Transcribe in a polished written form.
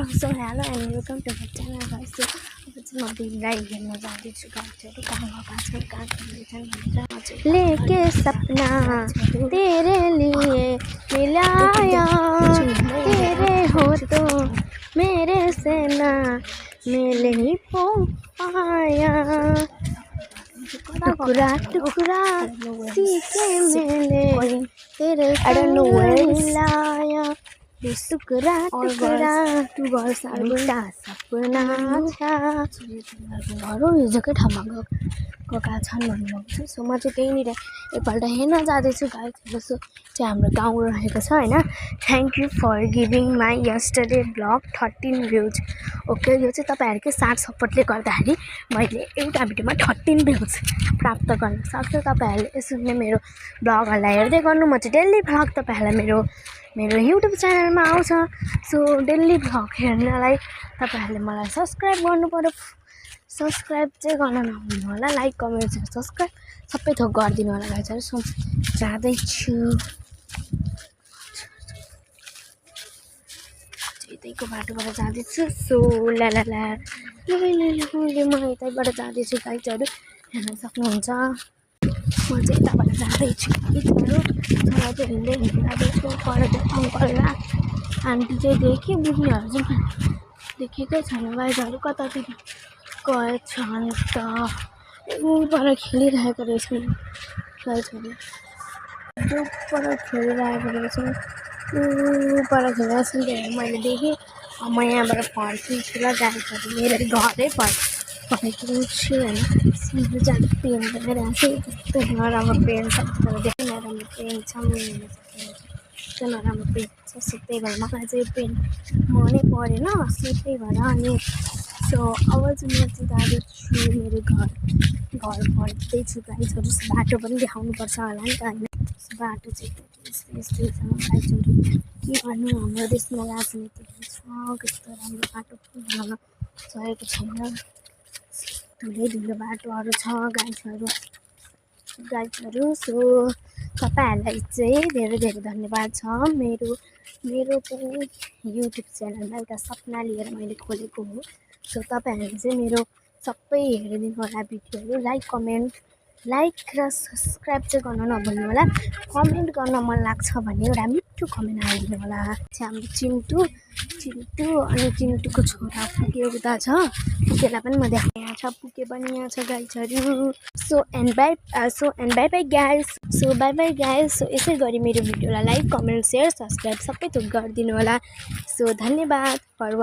So hello and welcome to my channel guys. So अब चाहिँ म बिगलाई हेर्न जाँदैछु गाइसहरू कहाँ गएका छन् कहाँ खेल्दैछन् भनेर। लेके सपना तेरे लिए मिलाया तेरे हो तो मेरे से ना मिल ही पाया टुकड़ा टुकड़ा सीखे मैंने तेरे मिलाया टुकड़ा टुकड़ा एउटा सपना छ। हिजोकै ठाउँमा गएका छन् भन्नुभएको छ। सो म चाहिँ त्यहीँनिर एकपल्ट हेर्न जाँदैछु गाइसहरू। सो चाहिँ हाम्रो गाउँ रहेको छ होइन। Thank you for giving my yesterday blog 13 views. Okay, यो चाहिँ तपाईँहरूकै साथ सपोर्टले गर्दाखेरि मैले एउटा भिडियोमा 13 भ्युज प्राप्त गर्न सक्छु। तपाईँहरूले यसरी नै मेरो ब्लगहरूलाई हेर्दै गर्नु। म चाहिँ डेली भ्लग तपाईँहरूलाई मेरो युट्युब च्यानलमा आउँछ। सो डेली भ्लग हेर्नलाई तपाईँहरूले मलाई सब्सक्राइब गर्नु पर्यो। सब्सक्राइब चाहिँ गर्न नभुल्नु होला। लाइक कमेन्ट सेयर सब्सक्राइब सबै थोक गरिदिनु होला गाइसहरू। सो जाँदैछु यतैको बाटोबाट जाँदैछु। सो ला म यतैबाट जाँदैछु गाइसहरू, हेर्न सक्नुहुन्छ। म चाहिँ यताबाट जाँदैछु गाइसहरू। मलाई चाहिँ हिँड्दै जाँदैछु। पर अङ्कल र आन्टी चाहिँ देखेँ, बुढीहरू चाहिँ देखेकै छैन गाइसहरू। कतातिर गएछन् त, ऊपर खेलिरहेको रहेछन् गाइसहरू। ऊपर खेलिरहेको रहेछन्, ऊपर खेलिरहेको छ मैले देखेँ। म यहाँबाट फर्किन्छु ल गाइसहरू, मेरो घरै फर्किन्छु होइन। मेरो चाहिँ पेन भइरहेको छ। यस्तो नराम्रो पेन छ, धेरै नराम्रो पेन छ। यस्तो नराम्रो पेन छ। सो त्यही भएर मलाई चाहिँ पेन मनै परेन। सो त्यही भएर अनि सो अब चाहिँ म चाहिँ जाँदैछु मेरो घर फर्किँदैछु गाइसहरू। बाटो पनि देखाउनुपर्छ होला नि त होइन। बाटो चाहिँ यस्तै छ गाइसहरू। के गर्नु, हाम्रो देशमा राजनीति छ, त्यस्तो राम्रो बाटो पनि बनाउन सकेको छैन। धुलो बाटोहरू छ गाइसहरू। सो तपाईँहरूलाई चाहिँ धेरै धेरै धन्यवाद छ। मेरो चाहिँ युट्युब च्यानलमा एउटा सपना लिएर मैले खोलेको हो। सो तपाईँहरूले चाहिँ मेरो सबै हेरिदिनु होला भिडियोहरू। लाइक र सब्सक्राइब चाहिँ गर्न नभुल्नु होला। कमेन्ट गर्न मन लाग्छ भने एउटा मिठो कमेन्ट हालिदिनु होला। चाहिँ हाम्रो चिन्टु अनि चिन्टुको छोरा पुगे उता छ। पुगेलाई पनि म देखाएँ, यहाँ छ पुगे पनि यहाँ छ गाइसहरू। So and bye guys. So bye guys. So यसै गरी मेरो भिडियोलाई लाइक कमेन्ट सेयर सब्सक्राइब सबै थोक गरिदिनु होला। सो धन्यवाद फर